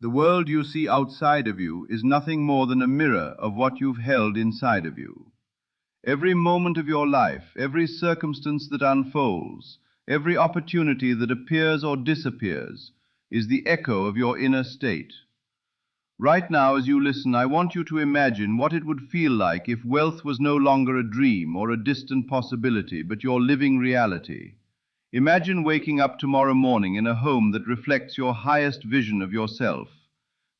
The world you see outside of you is nothing more than a mirror of what you've held inside of you. Every moment of your life, every circumstance that unfolds, every opportunity that appears or disappears, is the echo of your inner state. Right now, as you listen, I want you to imagine what it would feel like if wealth was no longer a dream or a distant possibility, but your living reality. Imagine waking up tomorrow morning in a home that reflects your highest vision of yourself.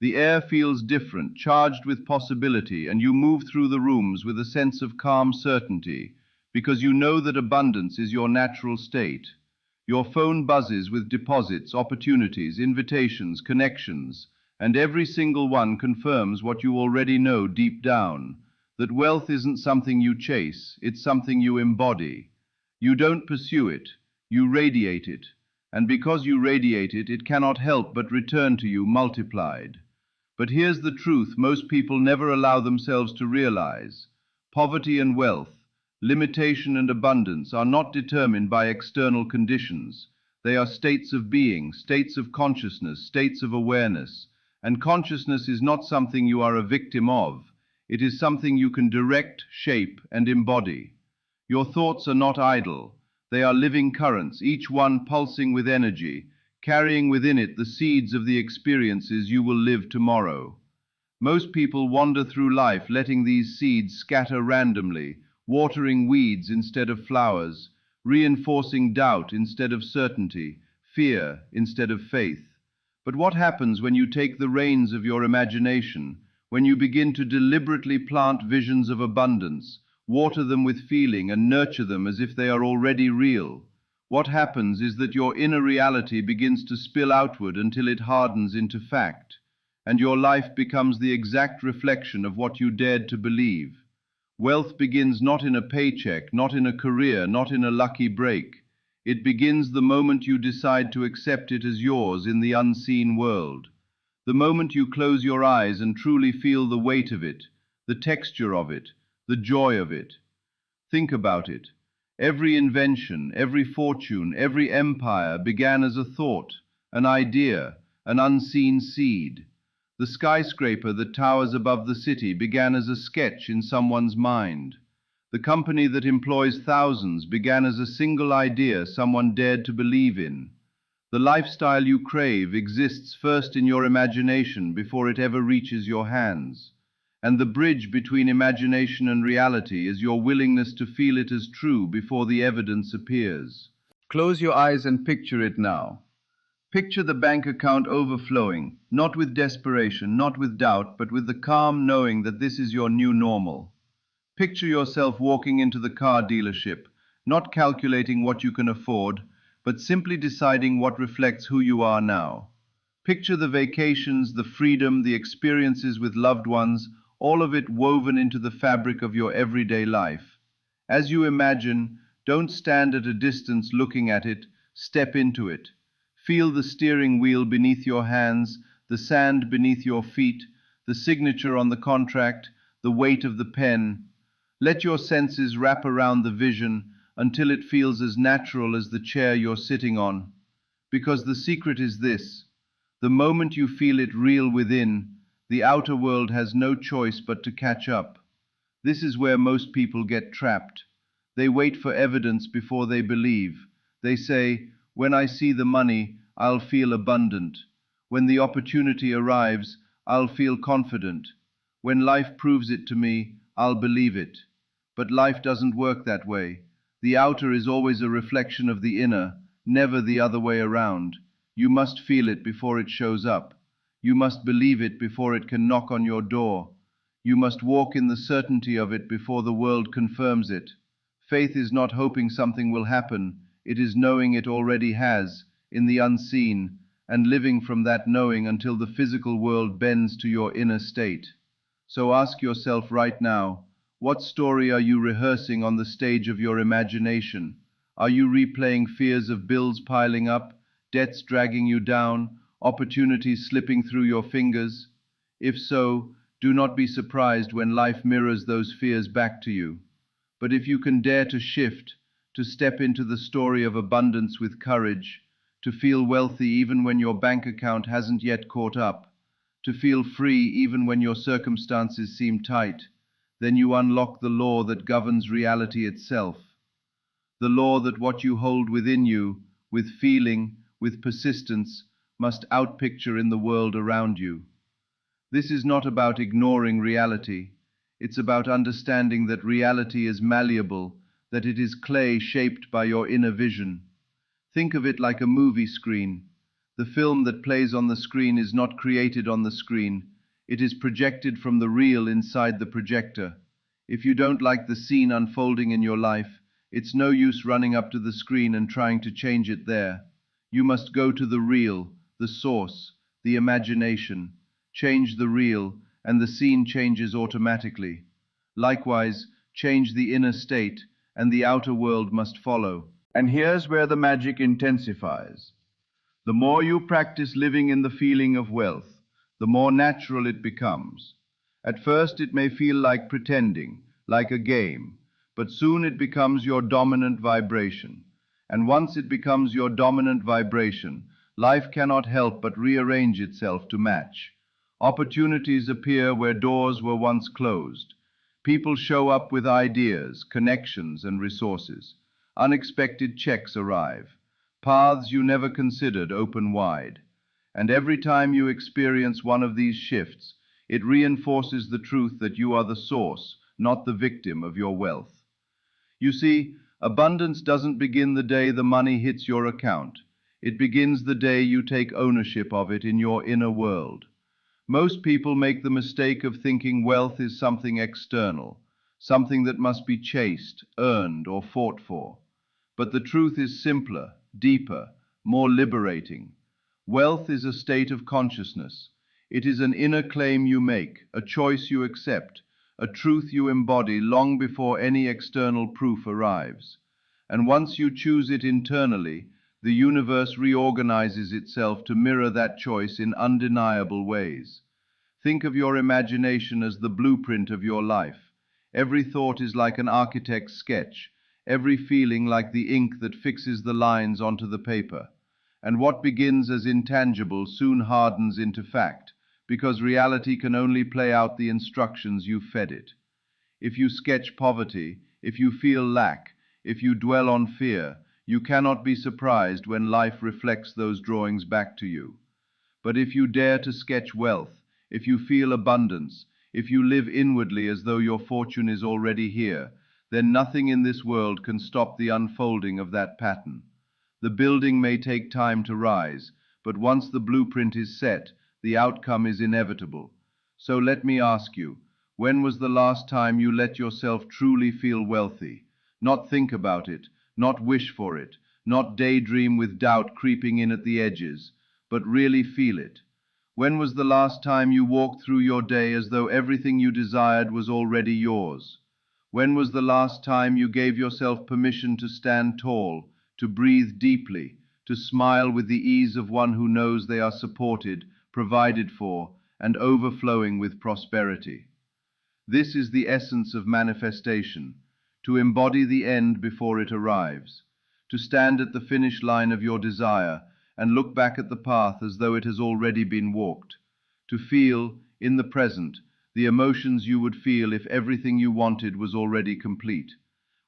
The air feels different, charged with possibility, and you move through the rooms with a sense of calm certainty, because you know that abundance is your natural state. Your phone buzzes with deposits, opportunities, invitations, connections, and every single one confirms what you already know deep down, that wealth isn't something you chase, it's something you embody. You don't pursue it, you radiate it, and because you radiate it, it cannot help but return to you multiplied. But here's the truth most people never allow themselves to realize. Poverty and wealth, limitation and abundance are not determined by external conditions. They are states of being, states of consciousness, states of awareness. And consciousness is not something you are a victim of. It is something you can direct, shape, and embody. Your thoughts are not idle. They are living currents, each one pulsing with energy, carrying within it the seeds of the experiences you will live tomorrow. Most people wander through life letting these seeds scatter randomly, watering weeds instead of flowers, reinforcing doubt instead of certainty, fear instead of faith. But what happens when you take the reins of your imagination, when you begin to deliberately plant visions of abundance, water them with feeling, and nurture them as if they are already real? What happens is that your inner reality begins to spill outward until it hardens into fact, and your life becomes the exact reflection of what you dared to believe. Wealth begins not in a paycheck, not in a career, not in a lucky break. It begins the moment you decide to accept it as yours in the unseen world. The moment you close your eyes and truly feel the weight of it, the texture of it, the joy of it. Think about it. Every invention, every fortune, every empire began as a thought, an idea, an unseen seed. The skyscraper that towers above the city began as a sketch in someone's mind. The company that employs thousands began as a single idea someone dared to believe in. The lifestyle you crave exists first in your imagination before it ever reaches your hands. And the bridge between imagination and reality is your willingness to feel it as true before the evidence appears. Close your eyes and picture it now. Picture the bank account overflowing, not with desperation, not with doubt, but with the calm knowing that this is your new normal. Picture yourself walking into the car dealership, not calculating what you can afford, but simply deciding what reflects who you are now. Picture the vacations, the freedom, the experiences with loved ones, all of it woven into the fabric of your everyday life. As you imagine, don't stand at a distance looking at it, step into it. Feel the steering wheel beneath your hands, the sand beneath your feet, the signature on the contract, the weight of the pen. Let your senses wrap around the vision until it feels as natural as the chair you're sitting on. Because the secret is this: the moment you feel it real within, the outer world has no choice but to catch up. This is where most people get trapped. They wait for evidence before they believe. They say, when I see the money, I'll feel abundant. When the opportunity arrives, I'll feel confident. When life proves it to me, I'll believe it. But life doesn't work that way. The outer is always a reflection of the inner, never the other way around. You must feel it before it shows up. You must believe it before it can knock on your door. You must walk in the certainty of it before the world confirms it. Faith is not hoping something will happen. It is knowing it already has, in the unseen, and living from that knowing until the physical world bends to your inner state. So ask yourself right now, what story are you rehearsing on the stage of your imagination? Are you replaying fears of bills piling up, debts dragging you down, opportunities slipping through your fingers? If so, do not be surprised when life mirrors those fears back to you. But if you can dare to shift, to step into the story of abundance with courage, to feel wealthy even when your bank account hasn't yet caught up, to feel free even when your circumstances seem tight, then you unlock the law that governs reality itself. The law that what you hold within you, with feeling, with persistence, must outpicture in the world around you. This is not about ignoring reality. It's about understanding that reality is malleable, that it is clay shaped by your inner vision. Think of it like a movie screen. The film that plays on the screen is not created on the screen. It is projected from the reel inside the projector. If you don't like the scene unfolding in your life, it's no use running up to the screen and trying to change it there. You must go to the reel, the source, the imagination. Change the reel, and the scene changes automatically. Likewise, change the inner state, and the outer world must follow. And here's where the magic intensifies. The more you practice living in the feeling of wealth, the more natural it becomes. At first it may feel like pretending, like a game, but soon it becomes your dominant vibration. And once it becomes your dominant vibration, life cannot help but rearrange itself to match. Opportunities appear where doors were once closed. People show up with ideas, connections, and resources. Unexpected checks arrive. Paths you never considered open wide. And every time you experience one of these shifts, it reinforces the truth that you are the source, not the victim of your wealth. You see, abundance doesn't begin the day the money hits your account. It begins the day you take ownership of it in your inner world. Most people make the mistake of thinking wealth is something external, something that must be chased, earned, or fought for. But the truth is simpler, deeper, more liberating. Wealth is a state of consciousness. It is an inner claim you make, a choice you accept, a truth you embody long before any external proof arrives. And once you choose it internally, the universe reorganizes itself to mirror that choice in undeniable ways. Think of your imagination as the blueprint of your life. Every thought is like an architect's sketch, every feeling like the ink that fixes the lines onto the paper. And what begins as intangible soon hardens into fact, because reality can only play out the instructions you fed it. If you sketch poverty, if you feel lack, if you dwell on fear, you cannot be surprised when life reflects those drawings back to you. But if you dare to sketch wealth, if you feel abundance, if you live inwardly as though your fortune is already here, then nothing in this world can stop the unfolding of that pattern. The building may take time to rise, but once the blueprint is set, the outcome is inevitable. So let me ask you, when was the last time you let yourself truly feel wealthy? Not think about it, not wish for it, not daydream with doubt creeping in at the edges, but really feel it. When was the last time you walked through your day as though everything you desired was already yours? When was the last time you gave yourself permission to stand tall, to breathe deeply, to smile with the ease of one who knows they are supported, provided for, and overflowing with prosperity? This is the essence of manifestation, to embody the end before it arrives, to stand at the finish line of your desire and look back at the path as though it has already been walked, to feel, in the present, the emotions you would feel if everything you wanted was already complete.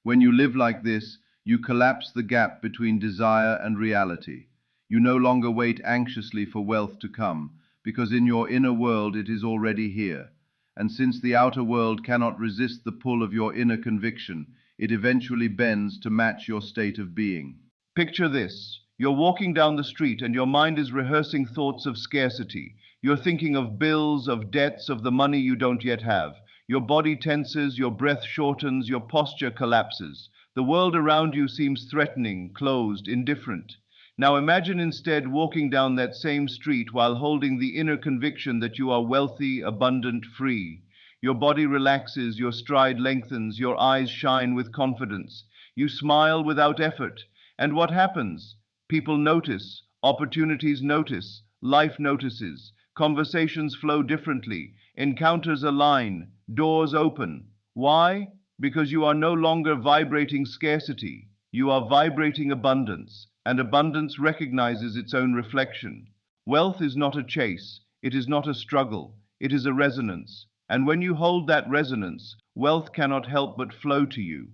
When you live like this, you collapse the gap between desire and reality. You no longer wait anxiously for wealth to come, because in your inner world it is already here. And since the outer world cannot resist the pull of your inner conviction, it eventually bends to match your state of being. Picture this. You're walking down the street and your mind is rehearsing thoughts of scarcity. You're thinking of bills, of debts, of the money you don't yet have. Your body tenses, your breath shortens, your posture collapses. The world around you seems threatening, closed, indifferent. Now imagine instead walking down that same street while holding the inner conviction that you are wealthy, abundant, free. Your body relaxes, your stride lengthens, your eyes shine with confidence. You smile without effort. And what happens? People notice, opportunities notice, life notices, conversations flow differently, encounters align, doors open. Why? Because you are no longer vibrating scarcity. You are vibrating abundance, and abundance recognizes its own reflection. Wealth is not a chase, It is not a struggle, it is a resonance. And when you hold that resonance, wealth cannot help but flow to you.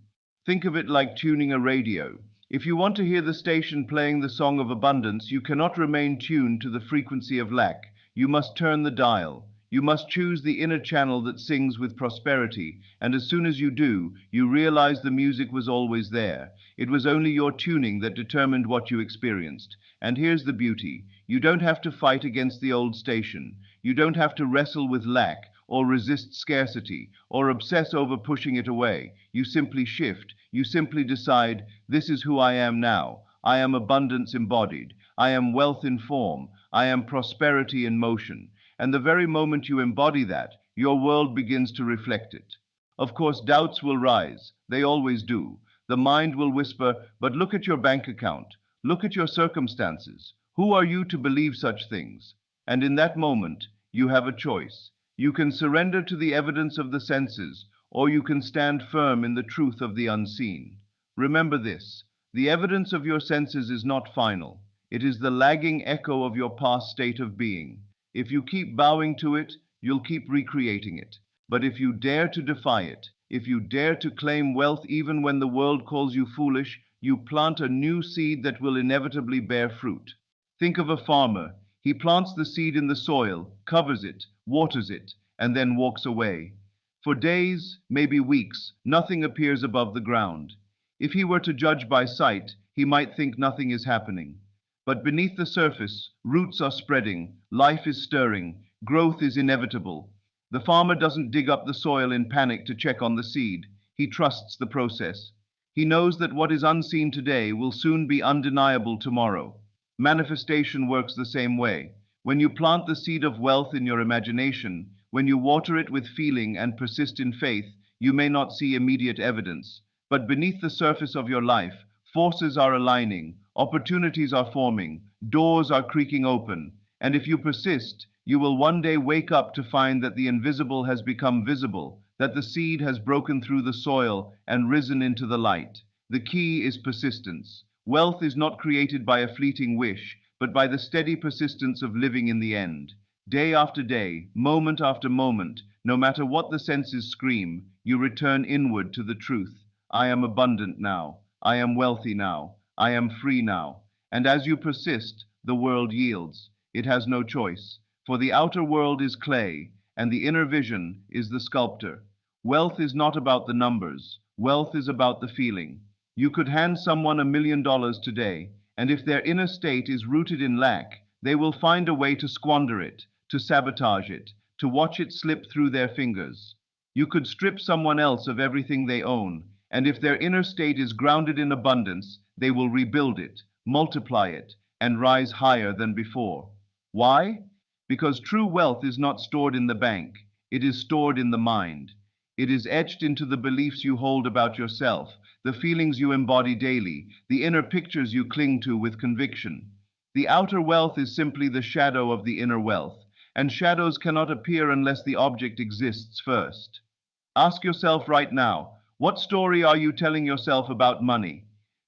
Think of it like tuning a radio. If you want to hear the station playing the song of abundance, you cannot remain tuned to the frequency of lack. You must turn the dial. You must choose the inner channel that sings with prosperity, and as soon as you do, you realize the music was always there. It was only your tuning that determined what you experienced. And here's the beauty. You don't have to fight against the old station. You don't have to wrestle with lack, or resist scarcity, or obsess over pushing it away. You simply shift. You simply decide, this is who I am now. I am abundance embodied. I am wealth in form. I am prosperity in motion. And the very moment you embody that, your world begins to reflect it. Of course, doubts will rise. They always do. The mind will whisper, but look at your bank account. Look at your circumstances. Who are you to believe such things? And in that moment, you have a choice. You can surrender to the evidence of the senses, or you can stand firm in the truth of the unseen. Remember this, the evidence of your senses is not final. It is the lagging echo of your past state of being. If you keep bowing to it, you'll keep recreating it. But if you dare to defy it, if you dare to claim wealth even when the world calls you foolish, you plant a new seed that will inevitably bear fruit. Think of a farmer. He plants the seed in the soil, covers it, waters it, and then walks away. For days, maybe weeks, nothing appears above the ground. If he were to judge by sight, he might think nothing is happening. But beneath the surface, roots are spreading, life is stirring, growth is inevitable. The farmer doesn't dig up the soil in panic to check on the seed. He trusts the process. He knows that what is unseen today will soon be undeniable tomorrow. Manifestation works the same way. When you plant the seed of wealth in your imagination, when you water it with feeling and persist in faith, you may not see immediate evidence. But beneath the surface of your life, forces are aligning, opportunities are forming, doors are creaking open. And if you persist, you will one day wake up to find that the invisible has become visible, that the seed has broken through the soil and risen into the light. The key is persistence. Wealth is not created by a fleeting wish, but by the steady persistence of living in the end. Day after day, moment after moment, no matter what the senses scream, you return inward to the truth. I am abundant now. I am wealthy now. I am free now. And as you persist, the world yields. It has no choice, for the outer world is clay, and the inner vision is the sculptor. Wealth is not about the numbers. Wealth is about the feeling. You could hand someone $1 million today, and if their inner state is rooted in lack, they will find a way to squander it, to sabotage it, to watch it slip through their fingers. You could strip someone else of everything they own, and if their inner state is grounded in abundance, they will rebuild it, multiply it, and rise higher than before. Why? Because true wealth is not stored in the bank, it is stored in the mind. It is etched into the beliefs you hold about yourself, the feelings you embody daily, the inner pictures you cling to with conviction. The outer wealth is simply the shadow of the inner wealth, and shadows cannot appear unless the object exists first. Ask yourself right now, what story are you telling yourself about money?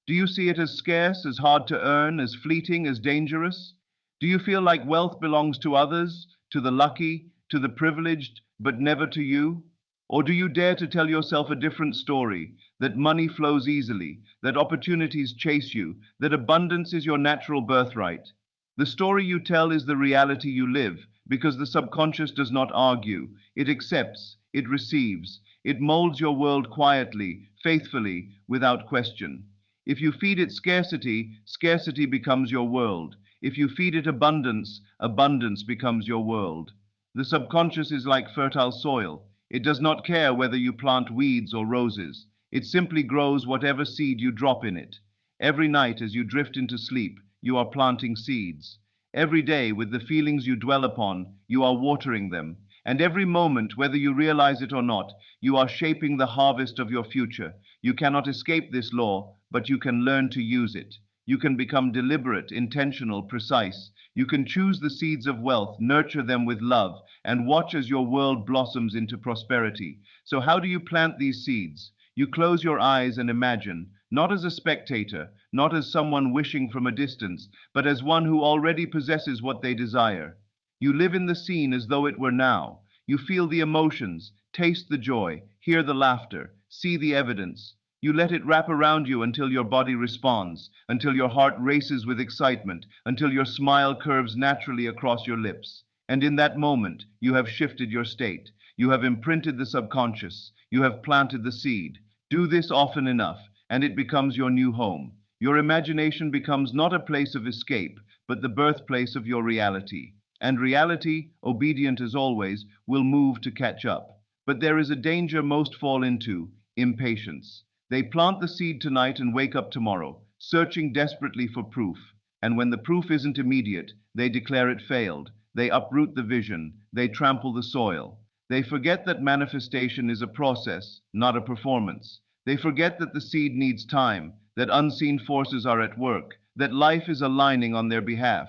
Do you see it as scarce, as hard to earn, as fleeting, as dangerous? Do you feel like wealth belongs to others, to the lucky, to the privileged, but never to you? Or do you dare to tell yourself a different story, that money flows easily, that opportunities chase you, that abundance is your natural birthright? The story you tell is the reality you live, because the subconscious does not argue. It accepts, it receives, it molds your world quietly, faithfully, without question. If you feed it scarcity, scarcity becomes your world. If you feed it abundance, abundance becomes your world. The subconscious is like fertile soil. It does not care whether you plant weeds or roses. It simply grows whatever seed you drop in it. Every night as you drift into sleep, you are planting seeds. Every day, with the feelings you dwell upon, you are watering them. And every moment, whether you realize it or not, you are shaping the harvest of your future. You cannot escape this law, but you can learn to use it. You can become deliberate, intentional, precise. You can choose the seeds of wealth, nurture them with love, and watch as your world blossoms into prosperity. So how do you plant these seeds? You close your eyes and imagine, not as a spectator, not as someone wishing from a distance, but as one who already possesses what they desire. You live in the scene as though it were now. You feel the emotions, taste the joy, hear the laughter, see the evidence. You let it wrap around you until your body responds, until your heart races with excitement, until your smile curves naturally across your lips. And in that moment, you have shifted your state. You have imprinted the subconscious. You have planted the seed. Do this often enough, and it becomes your new home. Your imagination becomes not a place of escape, but the birthplace of your reality. And reality, obedient as always, will move to catch up. But there is a danger most fall into: impatience. They plant the seed tonight and wake up tomorrow, searching desperately for proof. And when the proof isn't immediate, they declare it failed. They uproot the vision. They trample the soil. They forget that manifestation is a process, not a performance. They forget that the seed needs time, that unseen forces are at work, that life is aligning on their behalf.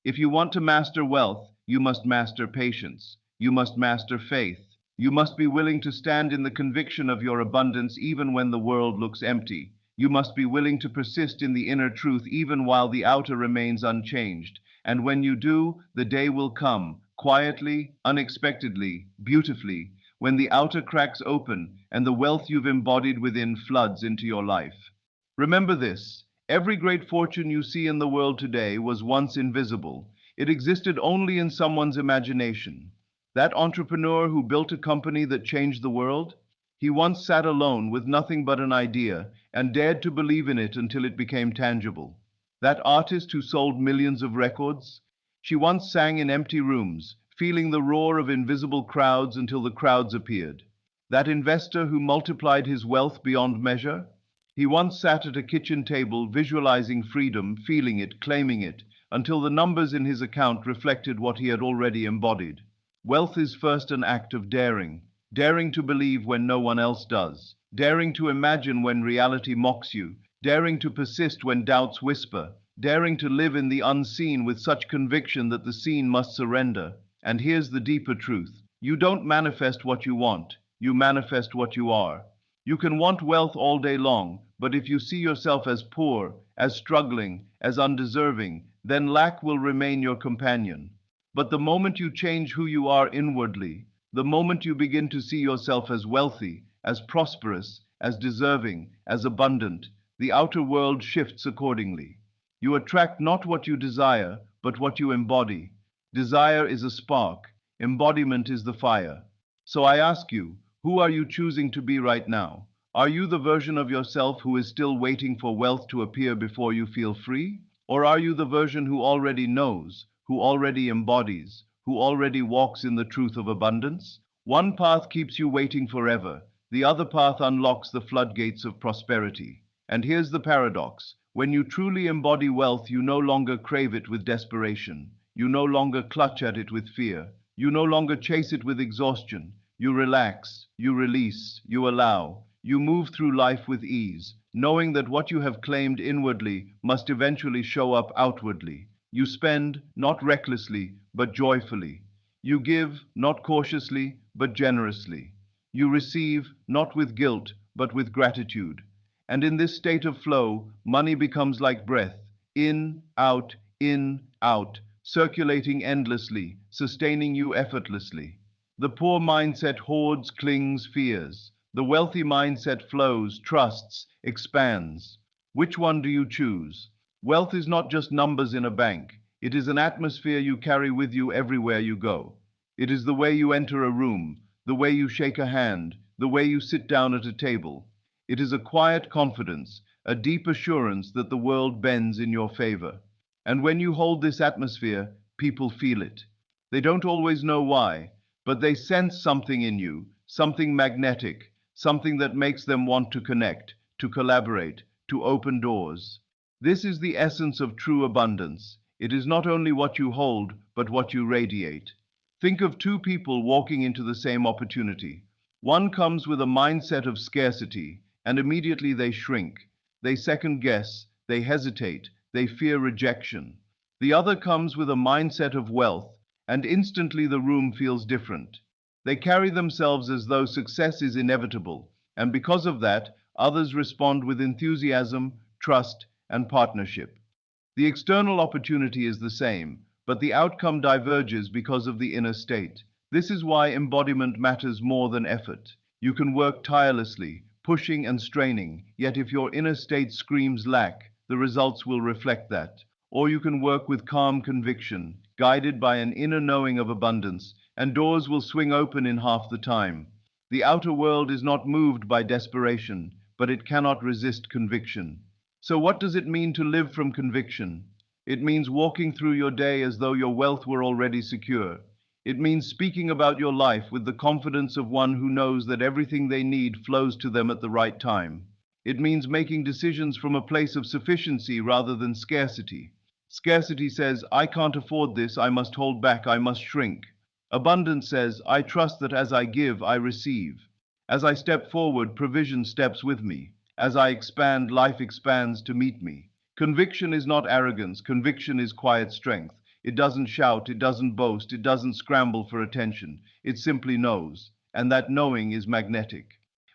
If you want to master wealth, you must master patience. You must master faith. You must be willing to stand in the conviction of your abundance even when the world looks empty. You must be willing to persist in the inner truth even while the outer remains unchanged. And when you do, the day will come, quietly, unexpectedly, beautifully, when the outer cracks open and the wealth you've embodied within floods into your life. Remember this: every great fortune you see in the world today was once invisible. It existed only in someone's imagination. That entrepreneur who built a company that changed the world, he once sat alone with nothing but an idea and dared to believe in it until it became tangible. That artist who sold millions of records, she once sang in empty rooms, feeling the roar of invisible crowds until the crowds appeared. That investor who multiplied his wealth beyond measure, he once sat at a kitchen table visualizing freedom, feeling it, claiming it, until the numbers in his account reflected what he had already embodied. Wealth is first an act of daring, daring to believe when no one else does, daring to imagine when reality mocks you, daring to persist when doubts whisper, daring to live in the unseen with such conviction that the seen must surrender. And here's the deeper truth: you don't manifest what you want, you manifest what you are. You can want wealth all day long, but if you see yourself as poor, as struggling, as undeserving, then lack will remain your companion. But the moment you change who you are inwardly, the moment you begin to see yourself as wealthy, as prosperous, as deserving, as abundant, the outer world shifts accordingly. You attract not what you desire, but what you embody. Desire is a spark, embodiment is the fire. So I ask you, who are you choosing to be right now? Are you the version of yourself who is still waiting for wealth to appear before you feel free? Or are you the version who already knows, who already embodies, who already walks in the truth of abundance? One path keeps you waiting forever. The other path unlocks the floodgates of prosperity. And here's the paradox: when you truly embody wealth, you no longer crave it with desperation. You no longer clutch at it with fear. You no longer chase it with exhaustion. You relax, you release, you allow. You move through life with ease, knowing that what you have claimed inwardly must eventually show up outwardly. You spend, not recklessly, but joyfully. You give, not cautiously, but generously. You receive, not with guilt, but with gratitude. And in this state of flow, money becomes like breath: in, out, circulating endlessly, sustaining you effortlessly. The poor mindset hoards, clings, fears. The wealthy mindset flows, trusts, expands. Which one do you choose? Wealth is not just numbers in a bank. It is an atmosphere you carry with you everywhere you go. It is the way you enter a room, the way you shake a hand, the way you sit down at a table. It is a quiet confidence, a deep assurance that the world bends in your favor. And when you hold this atmosphere, people feel it. They don't always know why, but they sense something in you, something magnetic, something that makes them want to connect, to collaborate, to open doors. This is the essence of true abundance. It is not only what you hold, but what you radiate. Think of two people walking into the same opportunity. One comes with a mindset of scarcity, and immediately they shrink. They second guess, they hesitate, they fear rejection. The other comes with a mindset of wealth, and instantly the room feels different. They carry themselves as though success is inevitable, and because of that, others respond with enthusiasm, trust, and partnership. The external opportunity is the same, but the outcome diverges because of the inner state. This is why embodiment matters more than effort. You can work tirelessly, pushing and straining, yet if your inner state screams lack, the results will reflect that. Or you can work with calm conviction, guided by an inner knowing of abundance, and doors will swing open in half the time. The outer world is not moved by desperation, but it cannot resist conviction. So what does it mean to live from conviction? It means walking through your day as though your wealth were already secure. It means speaking about your life with the confidence of one who knows that everything they need flows to them at the right time. It means making decisions from a place of sufficiency rather than scarcity. Scarcity says, I can't afford this, I must hold back, I must shrink. Abundance says, I trust that as I give, I receive. As I step forward, provision steps with me. As I expand, life expands to meet me. Conviction is not arrogance, conviction is quiet strength. It doesn't shout, it doesn't boast, it doesn't scramble for attention. It simply knows, and that knowing is magnetic.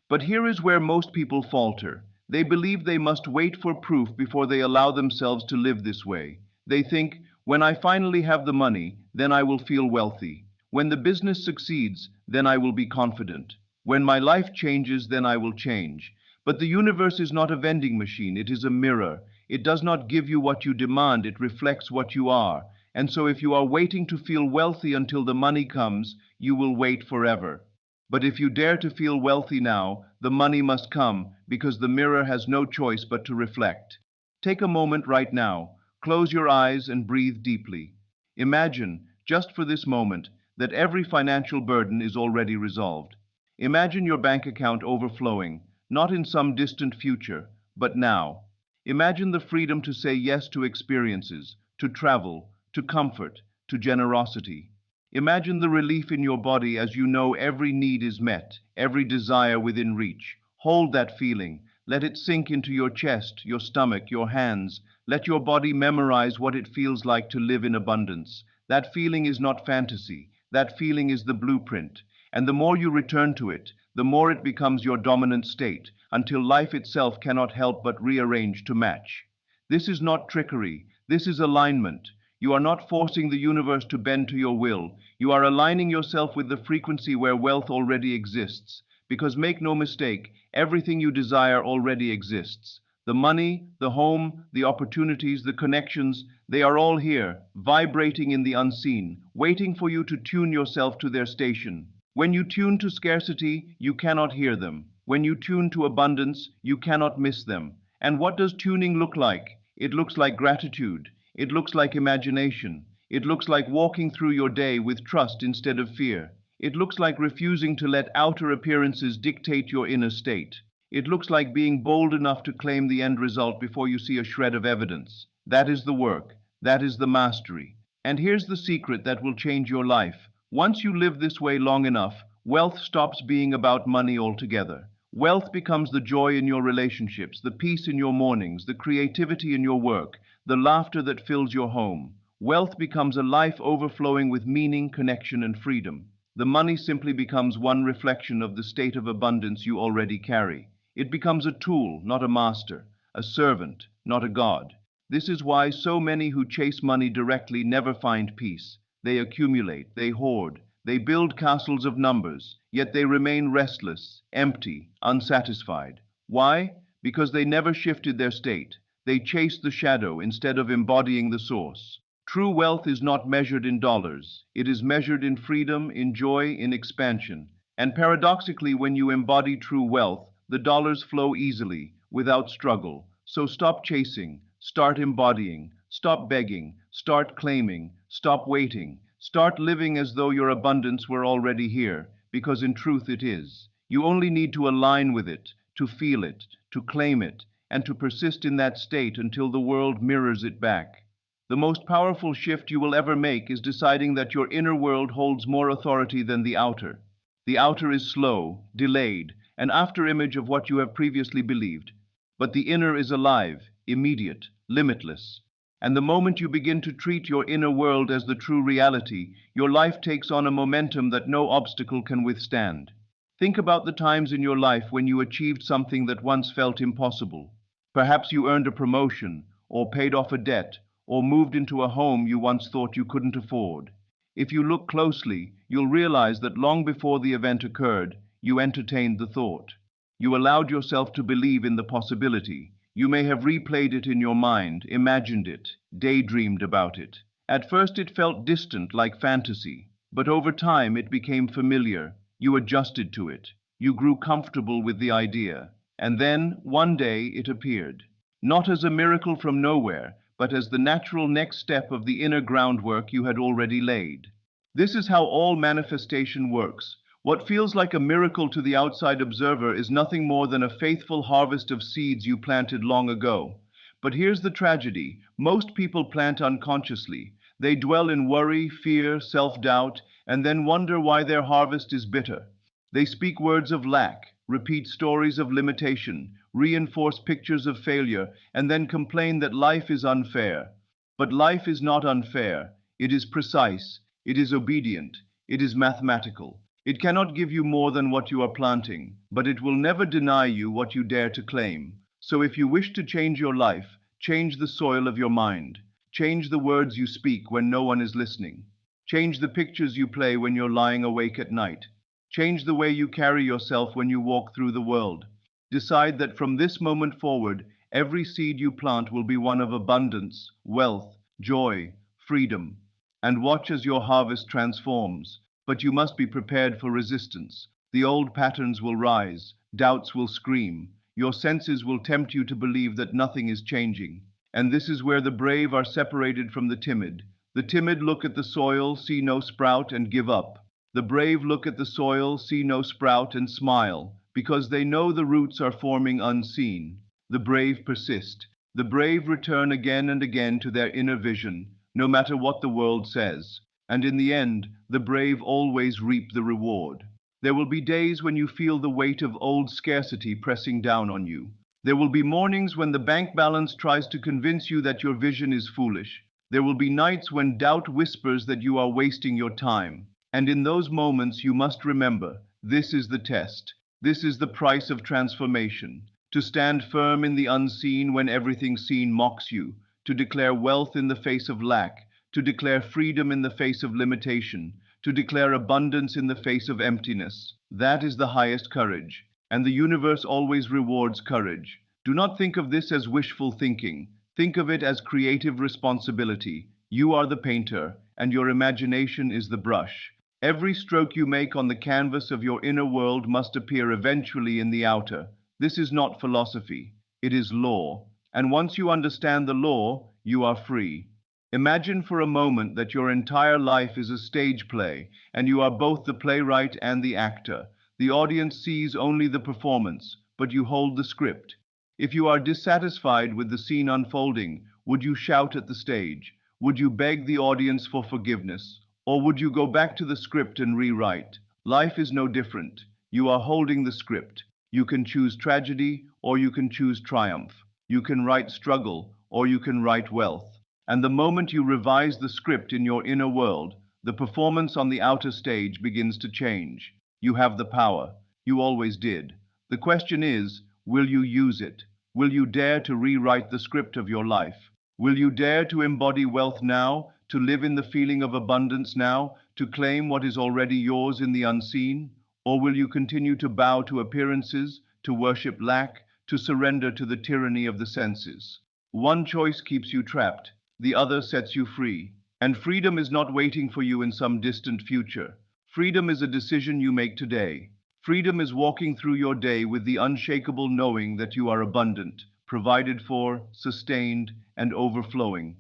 But here is where most people falter. They believe they must wait for proof before they allow themselves to live this way. They think, when I finally have the money, then I will feel wealthy. When the business succeeds, then I will be confident. When my life changes, then I will change. But the universe is not a vending machine, it is a mirror. It does not give you what you demand, it reflects what you are. And so if you are waiting to feel wealthy until the money comes, you will wait forever. But if you dare to feel wealthy now, the money must come, because the mirror has no choice but to reflect. Take a moment right now, close your eyes and breathe deeply. Imagine, just for this moment, that every financial burden is already resolved. Imagine your bank account overflowing, not in some distant future, but now. Imagine the freedom to say yes to experiences, to travel, to comfort, to generosity. Imagine the relief in your body as you know every need is met, every desire within reach. Hold that feeling. Let it sink into your chest, your stomach, your hands. Let your body memorize what it feels like to live in abundance. That feeling is not fantasy. That feeling is the blueprint. And the more you return to it, the more it becomes your dominant state, until life itself cannot help but rearrange to match. This is not trickery. This is alignment. You are not forcing the universe to bend to your will. You are aligning yourself with the frequency where wealth already exists. Because make no mistake, everything you desire already exists. The money, the home, the opportunities, the connections, they are all here, vibrating in the unseen, waiting for you to tune yourself to their station. When you tune to scarcity, you cannot hear them. When you tune to abundance, you cannot miss them. And what does tuning look like? It looks like gratitude. It looks like imagination. It looks like walking through your day with trust instead of fear. It looks like refusing to let outer appearances dictate your inner state. It looks like being bold enough to claim the end result before you see a shred of evidence. That is the work. That is the mastery. And here's the secret that will change your life. Once you live this way long enough, wealth stops being about money altogether. Wealth becomes the joy in your relationships, the peace in your mornings, the creativity in your work, the laughter that fills your home. Wealth becomes a life overflowing with meaning, connection, and freedom. The money simply becomes one reflection of the state of abundance you already carry. It becomes a tool, not a master, a servant, not a god. This is why so many who chase money directly never find peace. They accumulate, they hoard, they build castles of numbers, yet they remain restless, empty, unsatisfied. Why? Because they never shifted their state. They chased the shadow instead of embodying the source. True wealth is not measured in dollars. It is measured in freedom, in joy, in expansion. And paradoxically, when you embody true wealth, the dollars flow easily, without struggle. So stop chasing, start embodying, stop begging, start claiming, stop waiting. Start living as though your abundance were already here, because in truth it is. You only need to align with it, to feel it, to claim it, and to persist in that state until the world mirrors it back. The most powerful shift you will ever make is deciding that your inner world holds more authority than the outer. The outer is slow, delayed, an afterimage of what you have previously believed. But the inner is alive, immediate, limitless. And the moment you begin to treat your inner world as the true reality, your life takes on a momentum that no obstacle can withstand. Think about the times in your life when you achieved something that once felt impossible. Perhaps you earned a promotion, or paid off a debt, or moved into a home you once thought you couldn't afford. If you look closely, you'll realize that long before the event occurred, you entertained the thought. You allowed yourself to believe in the possibility. You may have replayed it in your mind, imagined it, daydreamed about it. At first it felt distant, like fantasy, but over time it became familiar. You adjusted to it. You grew comfortable with the idea. And then, one day, it appeared. Not as a miracle from nowhere, but as the natural next step of the inner groundwork you had already laid. This is how all manifestation works. What feels like a miracle to the outside observer is nothing more than a faithful harvest of seeds you planted long ago. But here's the tragedy. Most people plant unconsciously. They dwell in worry, fear, self-doubt, and then wonder why their harvest is bitter. They speak words of lack, repeat stories of limitation, reinforce pictures of failure, and then complain that life is unfair. But life is not unfair. It is precise, it is obedient, it is mathematical. It cannot give you more than what you are planting, but it will never deny you what you dare to claim. So if you wish to change your life, change the soil of your mind. Change the words you speak when no one is listening. Change the pictures you play when you're lying awake at night. Change the way you carry yourself when you walk through the world. Decide that from this moment forward, every seed you plant will be one of abundance, wealth, joy, freedom. And watch as your harvest transforms. But you must be prepared for resistance. The old patterns will rise, doubts will scream, your senses will tempt you to believe that nothing is changing. And this is where the brave are separated from the timid. The timid look at the soil, see no sprout, and give up. The brave look at the soil, see no sprout, and smile, because they know the roots are forming unseen. The brave persist. The brave return again and again to their inner vision, no matter what the world says. And in the end, the brave always reap the reward. There will be days when you feel the weight of old scarcity pressing down on you. There will be mornings when the bank balance tries to convince you that your vision is foolish. There will be nights when doubt whispers that you are wasting your time. And in those moments you must remember, this is the test. This is the price of transformation. To stand firm in the unseen when everything seen mocks you. To declare wealth in the face of lack. To declare freedom in the face of limitation. To declare abundance in the face of emptiness. That is the highest courage. And the universe always rewards courage. Do not think of this as wishful thinking. Think of it as creative responsibility. You are the painter, and your imagination is the brush. Every stroke you make on the canvas of your inner world must appear eventually in the outer. This is not philosophy. It is law. And once you understand the law, you are free. Imagine for a moment that your entire life is a stage play, and you are both the playwright and the actor. The audience sees only the performance, but you hold the script. If you are dissatisfied with the scene unfolding, would you shout at the stage? Would you beg the audience for forgiveness? Or would you go back to the script and rewrite? Life is no different. You are holding the script. You can choose tragedy, or you can choose triumph. You can write struggle, or you can write wealth. And the moment you revise the script in your inner world, the performance on the outer stage begins to change. You have the power. You always did. The question is, will you use it? Will you dare to rewrite the script of your life? Will you dare to embody wealth now, to live in the feeling of abundance now, to claim what is already yours in the unseen? Or will you continue to bow to appearances, to worship lack, to surrender to the tyranny of the senses? One choice keeps you trapped, the other sets you free. And freedom is not waiting for you in some distant future. Freedom is a decision you make today. Freedom is walking through your day with the unshakable knowing that you are abundant, provided for, sustained, and overflowing.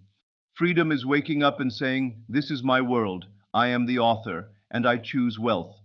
Freedom is waking up and saying, this is my world, I am the author, and I choose wealth.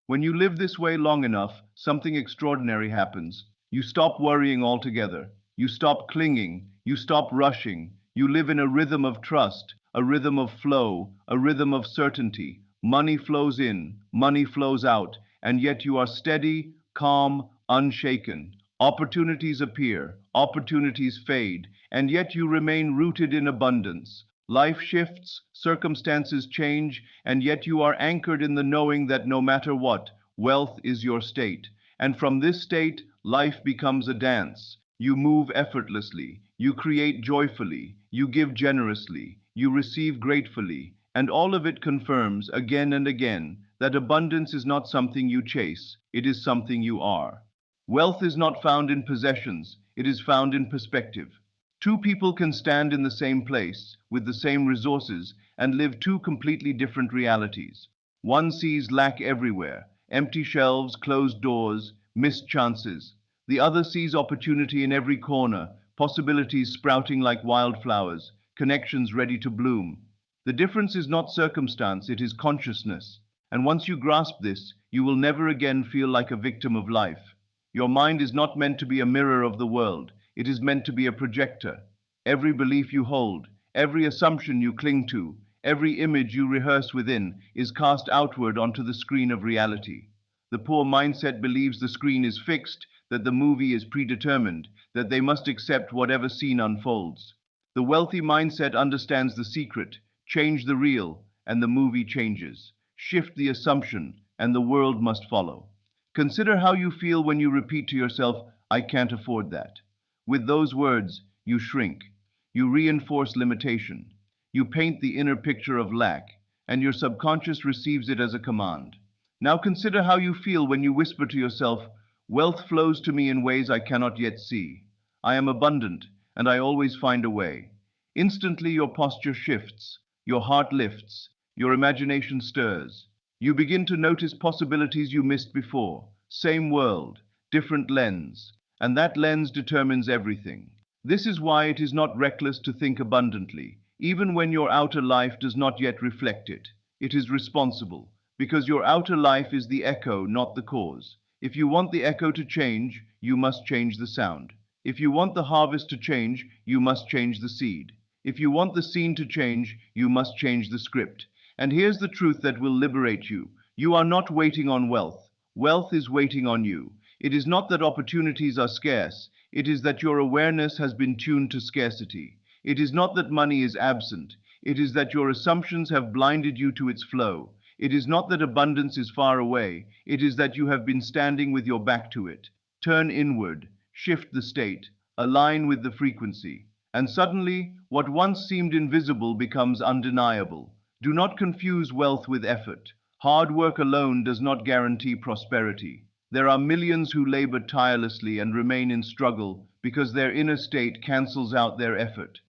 When you live this way long enough, something extraordinary happens. You stop worrying altogether. You stop clinging. You stop rushing. You live in a rhythm of trust, a rhythm of flow, a rhythm of certainty. Money flows in, money flows out, and yet you are steady, calm, unshaken. Opportunities appear, opportunities fade, and yet you remain rooted in abundance. Life shifts, circumstances change, and yet you are anchored in the knowing that no matter what, wealth is your state. And from this state, life becomes a dance. You move effortlessly, you create joyfully, you give generously, you receive gratefully, and all of it confirms again and again that abundance is not something you chase, it is something you are. Wealth is not found in possessions, it is found in perspective. Two people can stand in the same place, with the same resources, and live two completely different realities. One sees lack everywhere, empty shelves, closed doors, missed chances. The other sees opportunity in every corner, possibilities sprouting like wildflowers, connections ready to bloom. The difference is not circumstance, it is consciousness. And once you grasp this, you will never again feel like a victim of life. Your mind is not meant to be a mirror of the world, it is meant to be a projector. Every belief you hold, every assumption you cling to, every image you rehearse within is cast outward onto the screen of reality. The poor mindset believes the screen is fixed, that the movie is predetermined, that they must accept whatever scene unfolds. The wealthy mindset understands the secret: change the real, and the movie changes. Shift the assumption, and the world must follow. Consider how you feel when you repeat to yourself, I can't afford that. With those words, you shrink. You reinforce limitation. You paint the inner picture of lack, and your subconscious receives it as a command. Now consider how you feel when you whisper to yourself, wealth flows to me in ways I cannot yet see. I am abundant, and I always find a way. Instantly your posture shifts, your heart lifts, your imagination stirs. You begin to notice possibilities you missed before. Same world, different lens, and that lens determines everything. This is why it is not reckless to think abundantly, even when your outer life does not yet reflect it. It is responsible, because your outer life is the echo, not the cause. If you want the echo to change, you must change the sound. If you want the harvest to change, you must change the seed. If you want the scene to change, you must change the script. And here's the truth that will liberate you. You are not waiting on wealth. Wealth is waiting on you. It is not that opportunities are scarce. It is that your awareness has been tuned to scarcity. It is not that money is absent. It is that your assumptions have blinded you to its flow. It is not that abundance is far away. It is that you have been standing with your back to it. Turn inward, shift the state, align with the frequency. And suddenly, what once seemed invisible becomes undeniable. Do not confuse wealth with effort. Hard work alone does not guarantee prosperity. There are millions who labor tirelessly and remain in struggle because their inner state cancels out their effort.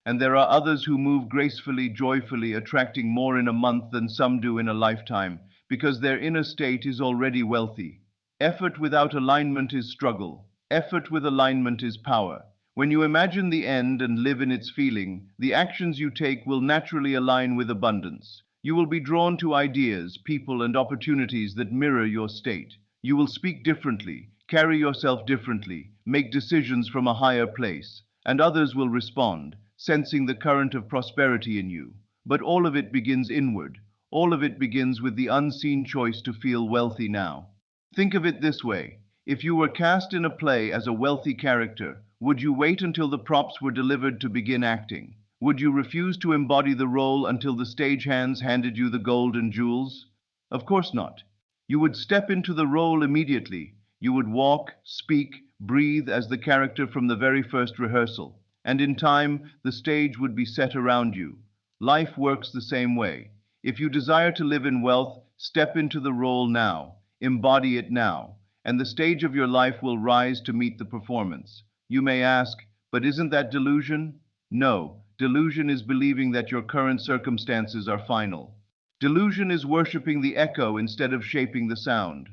And there are others who move gracefully, joyfully, attracting more in a month than some do in a lifetime, because their inner state is already wealthy. Effort without alignment is struggle. Effort with alignment is power. When you imagine the end and live in its feeling, the actions you take will naturally align with abundance. You will be drawn to ideas, people, and opportunities that mirror your state. You will speak differently, carry yourself differently, make decisions from a higher place, and others will respond, sensing the current of prosperity in you. But all of it begins inward. All of it begins with the unseen choice to feel wealthy now. Think of it this way. If you were cast in a play as a wealthy character, would you wait until the props were delivered to begin acting? Would you refuse to embody the role until the stagehands handed you the gold and jewels? Of course not. You would step into the role immediately. You would walk, speak, breathe as the character from the very first rehearsal. And in time, the stage would be set around you. Life works the same way. If you desire to live in wealth, step into the role now. Embody it now. And the stage of your life will rise to meet the performance. You may ask, but isn't that delusion? No, delusion is believing that your current circumstances are final. Delusion is worshiping the echo instead of shaping the sound.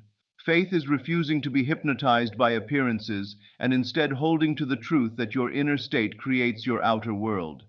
Faith is refusing to be hypnotized by appearances and instead holding to the truth that your inner state creates your outer world.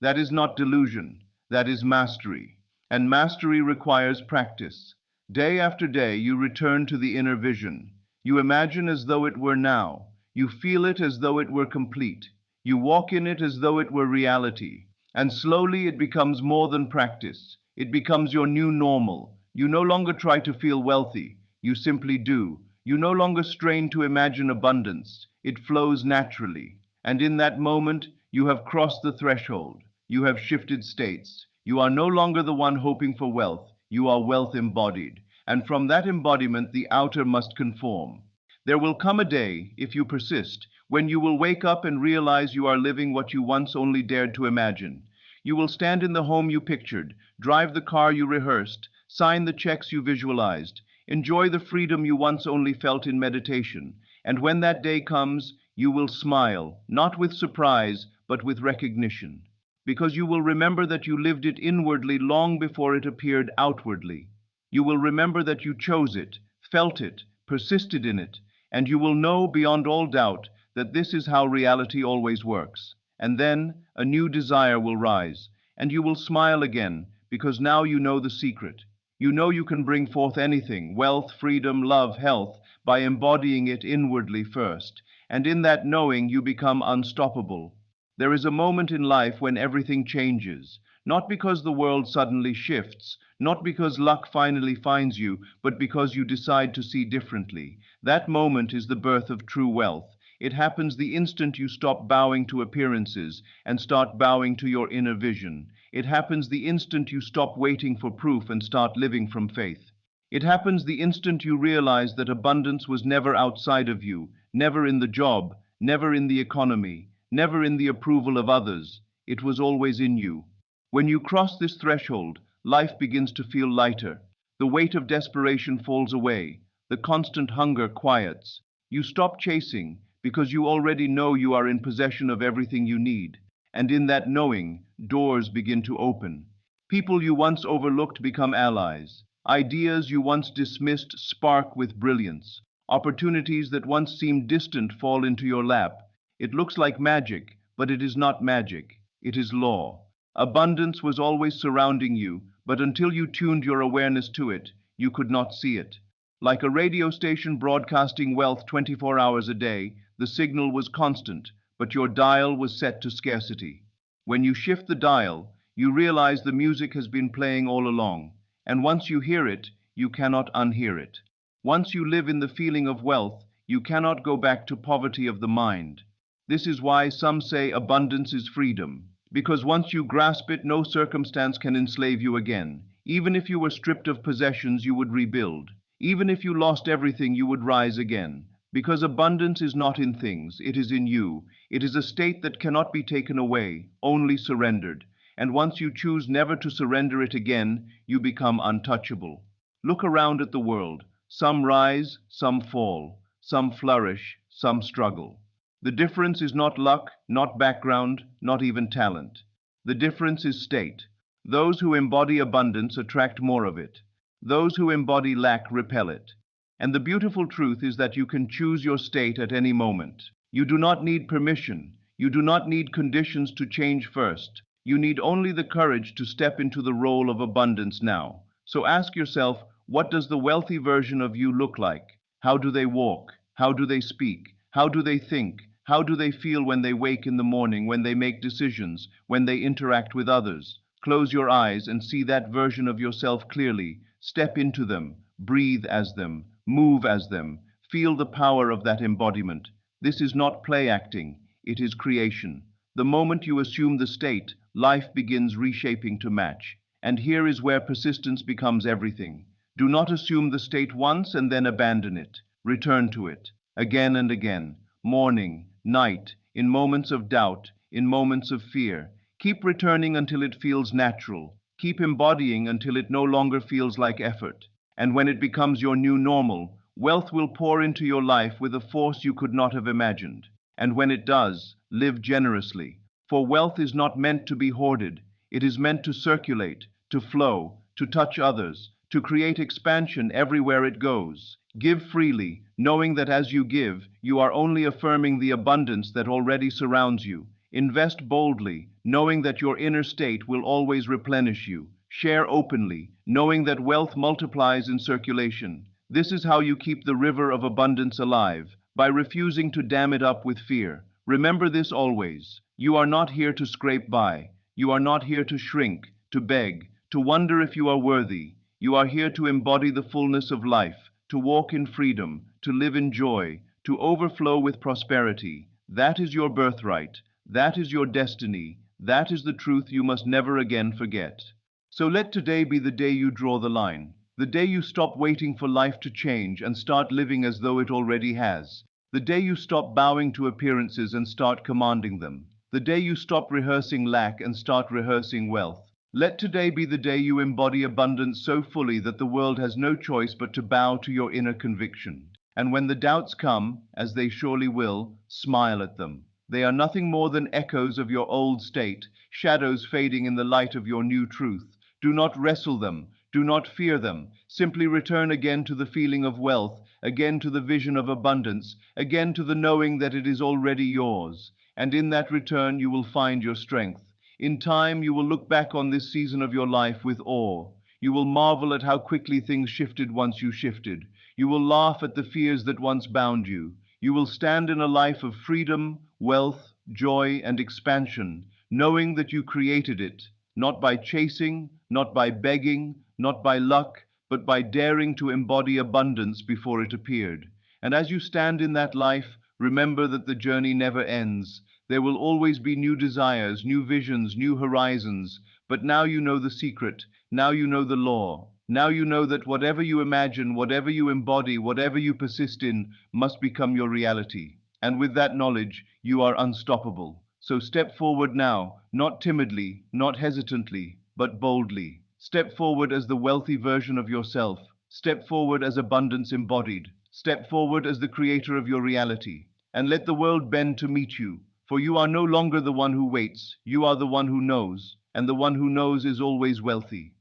That is not delusion, that is mastery. And mastery requires practice. Day after day, you return to the inner vision. You imagine as though it were now. You feel it as though it were complete. You walk in it as though it were reality. And slowly it becomes more than practice. It becomes your new normal. You no longer try to feel wealthy. You simply do. You no longer strain to imagine abundance. It flows naturally. And in that moment, you have crossed the threshold. You have shifted states. You are no longer the one hoping for wealth. You are wealth embodied. And from that embodiment, the outer must conform. There will come a day, if you persist, when you will wake up and realize you are living what you once only dared to imagine. You will stand in the home you pictured, drive the car you rehearsed, sign the checks you visualized, enjoy the freedom you once only felt in meditation. And when that day comes, you will smile, not with surprise, but with recognition. Because you will remember that you lived it inwardly long before it appeared outwardly. You will remember that you chose it, felt it, persisted in it, and you will know beyond all doubt that this is how reality always works. And then a new desire will rise, and you will smile again, because now you know the secret. You know you can bring forth anything, wealth, freedom, love, health, by embodying it inwardly first. And in that knowing, you become unstoppable. There is a moment in life when everything changes, not because the world suddenly shifts, not because luck finally finds you, but because you decide to see differently. That moment is the birth of true wealth. It happens the instant you stop bowing to appearances and start bowing to your inner vision. It happens the instant you stop waiting for proof and start living from faith. It happens the instant you realize that abundance was never outside of you, never in the job, never in the economy, never in the approval of others. It was always in you. When you cross this threshold, life begins to feel lighter. The weight of desperation falls away. The constant hunger quiets. You stop chasing because you already know you are in possession of everything you need. And in that knowing, doors begin to open. People you once overlooked become allies. Ideas you once dismissed spark with brilliance. Opportunities that once seemed distant fall into your lap. It looks like magic, but it is not magic. It is law. Abundance was always surrounding you, but until you tuned your awareness to it, you could not see it. Like a radio station broadcasting wealth 24 hours a day, the signal was constant, but your dial was set to scarcity. When you shift the dial, you realize the music has been playing all along, and once you hear it, you cannot unhear it. Once you live in the feeling of wealth, you cannot go back to poverty of the mind. This is why some say abundance is freedom, because once you grasp it, no circumstance can enslave you again. Even if you were stripped of possessions, you would rebuild. Even if you lost everything, you would rise again. Because abundance is not in things, it is in you. It is a state that cannot be taken away, only surrendered. And once you choose never to surrender it again, you become untouchable. Look around at the world. Some rise, some fall. Some flourish, some struggle. The difference is not luck, not background, not even talent. The difference is state. Those who embody abundance attract more of it. Those who embody lack repel it. And the beautiful truth is that you can choose your state at any moment. You do not need permission. You do not need conditions to change first. You need only the courage to step into the role of abundance now. So ask yourself, what does the wealthy version of you look like? How do they walk? How do they speak? How do they think? How do they feel when they wake in the morning, when they make decisions, when they interact with others? Close your eyes and see that version of yourself clearly. Step into them, breathe as them, move as them. Feel the power of that embodiment. This is not play acting, it is creation. The moment you assume the state, life begins reshaping to match. And here is where persistence becomes everything. Do not assume the state once and then abandon it. Return to it, again and again, morning, night, in moments of doubt, in moments of fear. Keep returning until it feels natural. Keep embodying until it no longer feels like effort. And when it becomes your new normal, wealth will pour into your life with a force you could not have imagined. And when it does, live generously. For wealth is not meant to be hoarded. It is meant to circulate, to flow, to touch others, to create expansion everywhere it goes. Give freely, knowing that as you give, you are only affirming the abundance that already surrounds you. Invest boldly, knowing that your inner state will always replenish you. Share openly, knowing that wealth multiplies in circulation. This is how you keep the river of abundance alive, by refusing to dam it up with fear. Remember this always. You are not here to scrape by. You are not here to shrink, to beg, to wonder if you are worthy. You are here to embody the fullness of life, to walk in freedom, to live in joy, to overflow with prosperity. That is your birthright. That is your destiny. That is the truth you must never again forget. So let today be the day you draw the line, the day you stop waiting for life to change and start living as though it already has. The day you stop bowing to appearances and start commanding them. The day you stop rehearsing lack and start rehearsing wealth. Let today be the day you embody abundance so fully that the world has no choice but to bow to your inner conviction. And when the doubts come, as they surely will, smile at them. They are nothing more than echoes of your old state, shadows fading in the light of your new truth. Do not wrestle them. Do not fear them. Simply return again to the feeling of wealth, again to the vision of abundance, again to the knowing that it is already yours. And in that return you will find your strength. In time you will look back on this season of your life with awe. You will marvel at how quickly things shifted once you shifted. You will laugh at the fears that once bound you. You will stand in a life of freedom, wealth, joy, and expansion, knowing that you created it, not by chasing, not by begging, not by luck, but by daring to embody abundance before it appeared. And as you stand in that life, remember that the journey never ends. There will always be new desires, new visions, new horizons. But now you know the secret. Now you know the law. Now you know that whatever you imagine, whatever you embody, whatever you persist in, must become your reality. And with that knowledge, you are unstoppable. So step forward now, not timidly, not hesitantly, but boldly. Step forward as the wealthy version of yourself. Step forward as abundance embodied. Step forward as the creator of your reality. And let the world bend to meet you. For you are no longer the one who waits. You are the one who knows. And the one who knows is always wealthy.